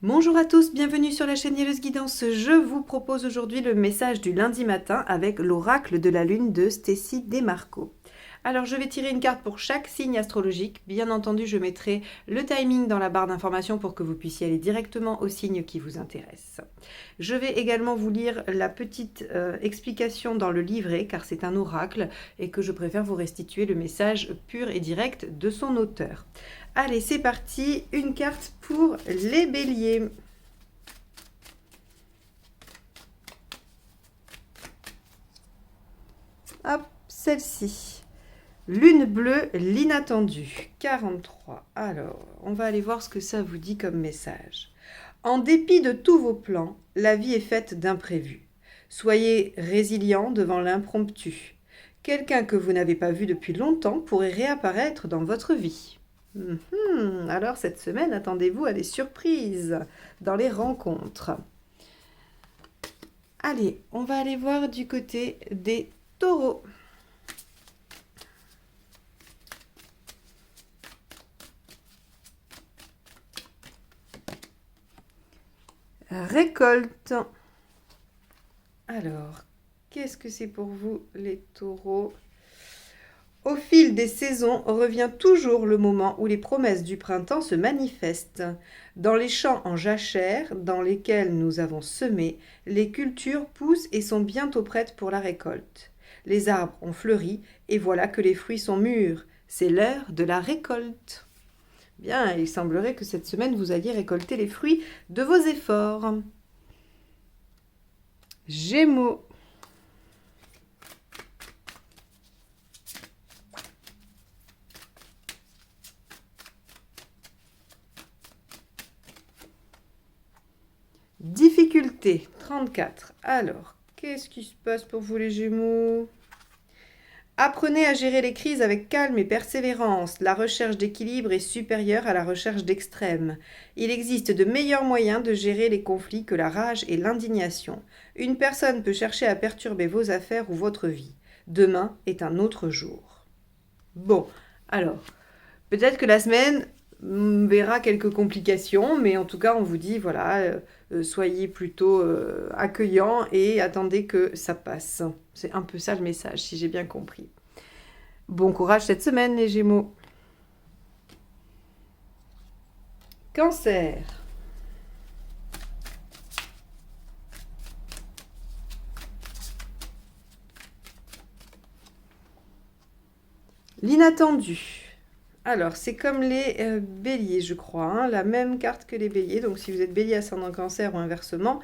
Bonjour à tous, bienvenue sur la chaîne Nieuse Guidance. Je vous propose aujourd'hui le message du lundi matin avec l'oracle de la lune de Stécie Desmarco. Alors je vais tirer une carte pour chaque signe astrologique. Bien entendu, je mettrai le timing dans la barre d'information pour que vous puissiez aller directement au signe qui vous intéresse. Je vais également vous lire la petite explication dans le livret car c'est un oracle et que je préfère vous restituer le message pur et direct de son auteur. Allez, c'est parti, une carte pour les béliers. Hop, celle-ci. Lune bleue, l'inattendu, 43. Alors, on va aller voir ce que ça vous dit comme message. En dépit de tous vos plans, la vie est faite d'imprévus. Soyez résilient devant l'impromptu. Quelqu'un que vous n'avez pas vu depuis longtemps pourrait réapparaître dans votre vie. Alors cette semaine, attendez-vous à des surprises dans les rencontres. Allez, on va aller voir du côté des taureaux. Récolte. Alors, qu'est-ce que c'est pour vous les taureaux ? Au fil des saisons revient toujours le moment où les promesses du printemps se manifestent. Dans les champs en jachère, dans lesquels nous avons semé, les cultures poussent et sont bientôt prêtes pour la récolte. Les arbres ont fleuri et voilà que les fruits sont mûrs. C'est l'heure de la récolte. Bien, il semblerait que cette semaine vous alliez récolter les fruits de vos efforts. Gémeaux. Difficulté 34. Alors, qu'est-ce qui se passe pour vous les Gémeaux ? Apprenez à gérer les crises avec calme et persévérance. La recherche d'équilibre est supérieure à la recherche d'extrême. Il existe de meilleurs moyens de gérer les conflits que la rage et l'indignation. Une personne peut chercher à perturber vos affaires ou votre vie. Demain est un autre jour. Bon, alors, peut-être que la semaine verra quelques complications, mais en tout cas, on vous dit, voilà, soyez plutôt accueillants et attendez que ça passe. C'est un peu ça le message, si j'ai bien compris. Bon courage cette semaine, les Gémeaux. Cancer. L'inattendu. Alors, c'est comme les béliers, je crois, hein, la même carte que les béliers. Donc, si vous êtes bélier ascendant cancer ou inversement,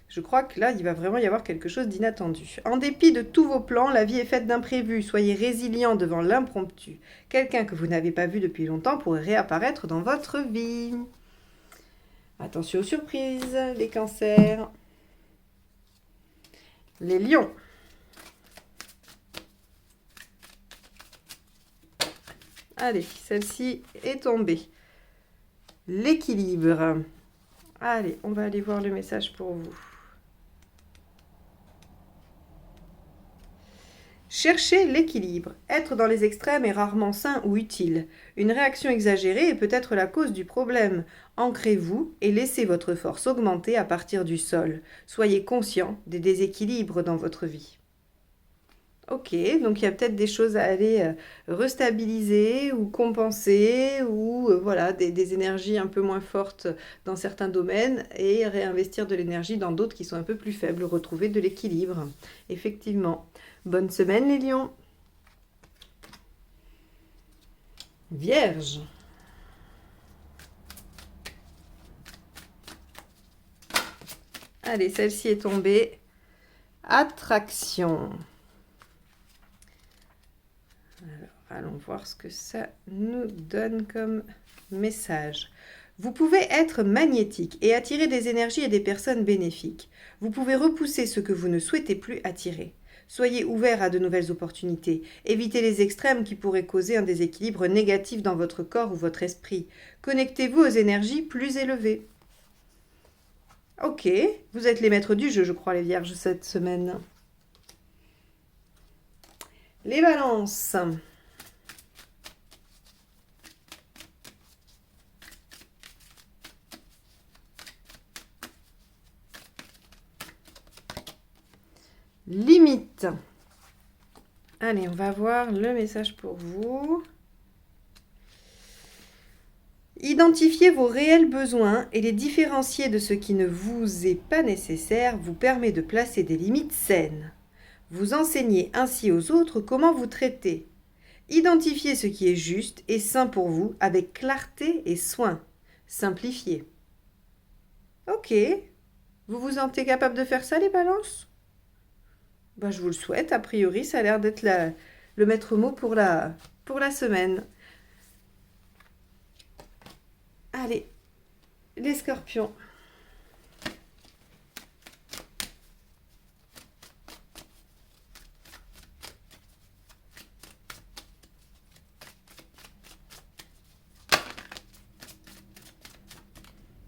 je crois que là, il va vraiment y avoir quelque chose d'inattendu. En dépit de tous vos plans, la vie est faite d'imprévus. Soyez résilient devant l'impromptu. Quelqu'un que vous n'avez pas vu depuis longtemps pourrait réapparaître dans votre vie. Attention aux surprises, les cancers. Les lions. Allez, celle-ci est tombée. L'équilibre. Allez, on va aller voir le message pour vous. Cherchez l'équilibre. Être dans les extrêmes est rarement sain ou utile. Une réaction exagérée est peut-être la cause du problème. Ancrez-vous et laissez votre force augmenter à partir du sol. Soyez conscient des déséquilibres dans votre vie. Ok, donc il y a peut-être des choses à aller restabiliser ou compenser ou voilà, des énergies un peu moins fortes dans certains domaines et réinvestir de l'énergie dans d'autres qui sont un peu plus faibles, retrouver de l'équilibre. Effectivement. Bonne semaine les lions. Vierge. Allez, celle-ci est tombée. Attraction. Alors, allons voir ce que ça nous donne comme message. Vous pouvez être magnétique et attirer des énergies et des personnes bénéfiques. Vous pouvez repousser ce que vous ne souhaitez plus attirer. Soyez ouvert à de nouvelles opportunités. Évitez les extrêmes qui pourraient causer un déséquilibre négatif dans votre corps ou votre esprit. Connectez-vous aux énergies plus élevées. Ok, vous êtes les maîtres du jeu, je crois, les vierges, cette semaine. Les balances. Limite. Allez, on va voir le message pour vous. Identifier vos réels besoins et les différencier de ce qui ne vous est pas nécessaire vous permet de placer des limites saines. Vous enseignez ainsi aux autres comment vous traiter. Identifiez ce qui est juste et sain pour vous avec clarté et soin. Simplifiez. Ok. Vous vous sentez capable de faire ça, les balances? Ben, je vous le souhaite. A priori, ça a l'air d'être le maître mot pour la semaine. Allez, les scorpions.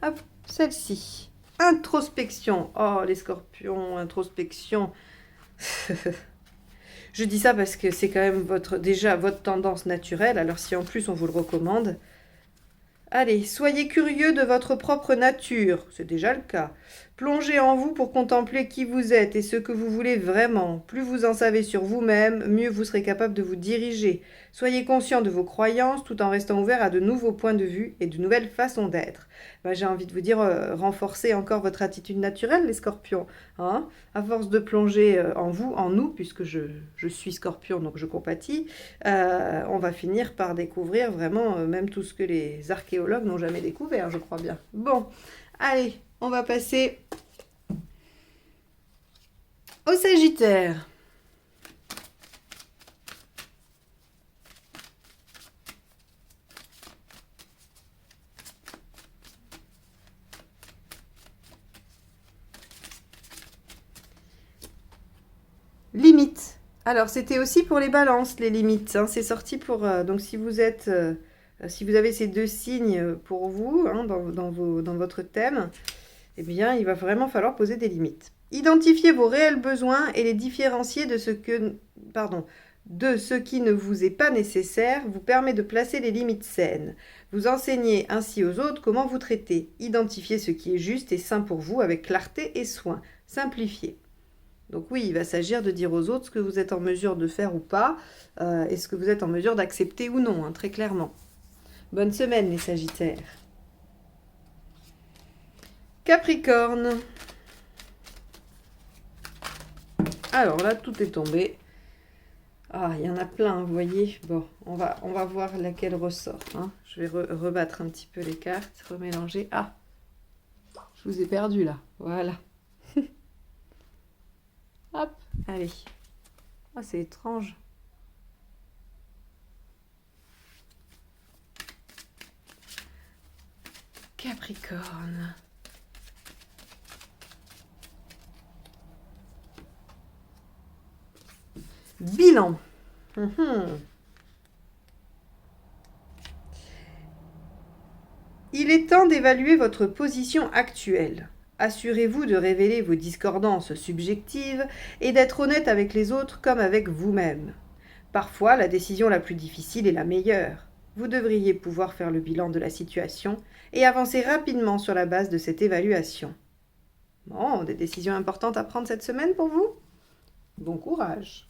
Hop, celle-ci. Introspection. Oh, les scorpions, introspection. Je dis ça parce que c'est quand même déjà votre tendance naturelle. Alors si en plus on vous le recommande. Allez, soyez curieux de votre propre nature. C'est déjà le cas. Plongez en vous pour contempler qui vous êtes et ce que vous voulez vraiment. Plus vous en savez sur vous-même, mieux vous serez capable de vous diriger. Soyez conscient de vos croyances tout en restant ouvert à de nouveaux points de vue et de nouvelles façons d'être. Ben, j'ai envie de vous dire, renforcez encore votre attitude naturelle, les scorpions. Hein, à force de plonger en vous, en nous, puisque je suis scorpion, donc je compatis, on va finir par découvrir vraiment même tout ce que les archéologues n'ont jamais découvert, je crois bien. Bon, allez, on va passer au Sagittaire. Limite. Alors, c'était aussi pour les balances, les limites. Hein. C'est sorti pour... donc, si vous avez ces deux signes pour vous, hein, dans votre thème, eh bien, il va vraiment falloir poser des limites. Identifiez vos réels besoins et les différencier de ce qui ne vous est pas nécessaire vous permet de placer les limites saines. Vous enseignez ainsi aux autres comment vous traiter. Identifiez ce qui est juste et sain pour vous avec clarté et soin. Simplifiez. Donc oui, il va s'agir de dire aux autres ce que vous êtes en mesure de faire ou pas, et ce que vous êtes en mesure d'accepter ou non, hein, très clairement. Bonne semaine, les Sagittaires. Capricorne. Alors là, tout est tombé. Ah, il y en a plein, vous voyez. Bon, on va voir laquelle ressort. Hein. Je vais rebattre un petit peu les cartes, remélanger. Ah, je vous ai perdu là. Voilà. Hop, allez. Ah, c'est étrange. Capricorne. Bilan. Il est temps d'évaluer votre position actuelle. Assurez-vous de révéler vos discordances subjectives et d'être honnête avec les autres comme avec vous-même. Parfois, la décision la plus difficile est la meilleure. Vous devriez pouvoir faire le bilan de la situation et avancer rapidement sur la base de cette évaluation. Bon, des décisions importantes à prendre cette semaine pour vous? Bon courage.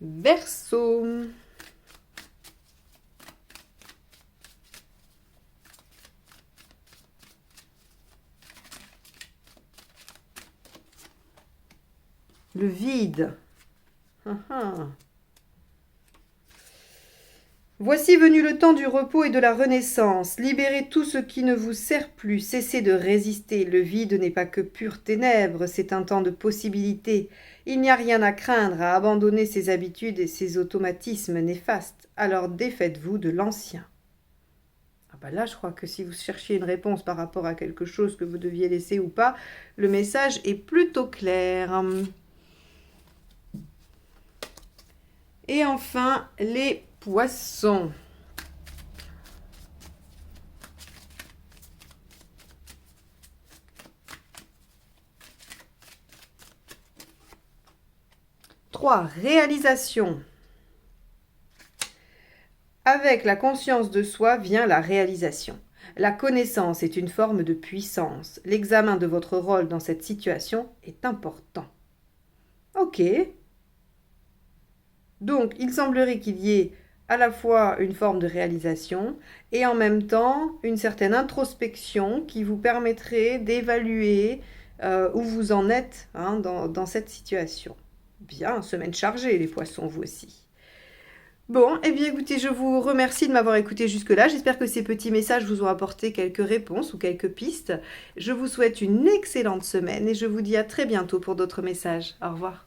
Verseau. Le vide. Voici venu le temps du repos et de la renaissance. Libérez tout ce qui ne vous sert plus. Cessez de résister. Le vide n'est pas que pure ténèbres, c'est un temps de possibilités. Il n'y a rien à craindre à abandonner ses habitudes et ses automatismes néfastes. Alors défaites-vous de l'ancien. Ah bah là, je crois que si vous cherchiez une réponse par rapport à quelque chose que vous deviez laisser ou pas, le message est plutôt clair. Et enfin, les poissons. Trois, réalisation. Avec la conscience de soi vient la réalisation. La connaissance est une forme de puissance. L'examen de votre rôle dans cette situation est important. Ok. Donc, il semblerait qu'il y ait à la fois une forme de réalisation et en même temps une certaine introspection qui vous permettrait d'évaluer où vous en êtes hein, dans cette situation. Bien, semaine chargée les poissons, vous aussi. Bon, eh bien écoutez, je vous remercie de m'avoir écouté jusque-là. J'espère que ces petits messages vous ont apporté quelques réponses ou quelques pistes. Je vous souhaite une excellente semaine et je vous dis à très bientôt pour d'autres messages. Au revoir.